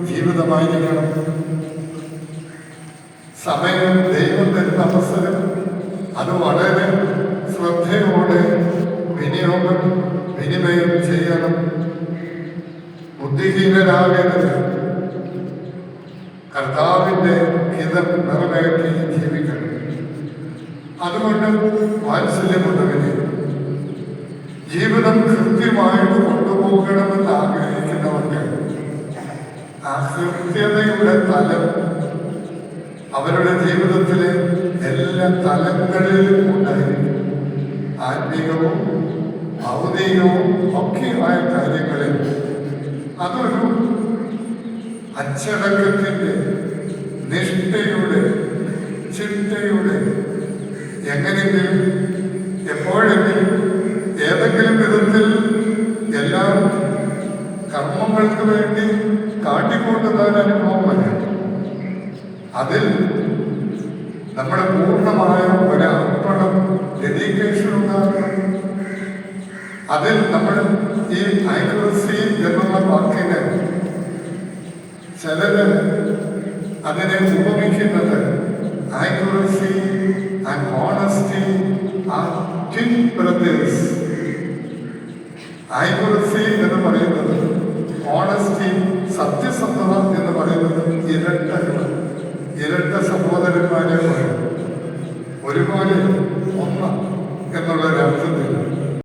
ജീവിതമായിരിക്കണം. സമയം ദൈവം തരുന്ന അവസരം അത് വളരെ ശ്രദ്ധയോടെ വിനിമയം ചെയ്യണം. ബുദ്ധിഹീനരാകരുത്. കർത്താവിന്റെ ഹിതം നിറവേറ്റി ജീവിക്കണം. അതുകൊണ്ട് വാത്സല്യമുള്ളവരെ, ജീവിതം കൃത്യമായിട്ട് കൊണ്ടുപോകണമെന്ന് ആഗ്രഹിക്കുന്നവർക്ക് ആ കൃത്യതയുടെ തലം അവരുടെ ജീവിതത്തിലെ എല്ലാ തലങ്ങളിലും ഉണ്ടായിരിക്കും. ആത്മീയവും ഭൗതികവും ഒക്കെയായ കാര്യങ്ങളിൽ അതൊരു അച്ചടക്കത്തിൻ്റെ, നിഷ്ഠയുടെ, ചിട്ടയുടെ, എങ്ങനെയെങ്കിലും എപ്പോഴെങ്കിലും ഏതെങ്കിലും വിധത്തിൽ എല്ലാ കർമ്മങ്ങൾക്ക് വേണ്ടി കാട്ടിക്കൊണ്ടുതാൻ അനുഭവമല്ല. അതിൽ നമ്മുടെ പൂർണ്ണമായ ഒരർപ്പണം, ഡെഡിക്കേഷൻ ഉണ്ടാകണം. അതിൽ നമ്മൾ ഈ ആക്യുറസി എന്നുള്ള വാക്കിന് ചിലര് അതിനെ ഉപമിക്കുന്നത് accuracy and honesty are twin brothers. Accuracy എന്ന് പറയുന്നത്, ഓണസ്റ്റി, സത്യസന്ധത എന്ന് പറയുന്നത് ഇരട്ട സഹോദരന്മാരെ പോലെ ഒരുപോലെ ഒന്ന് എന്നുള്ളൊരർത്ഥത്തിൽ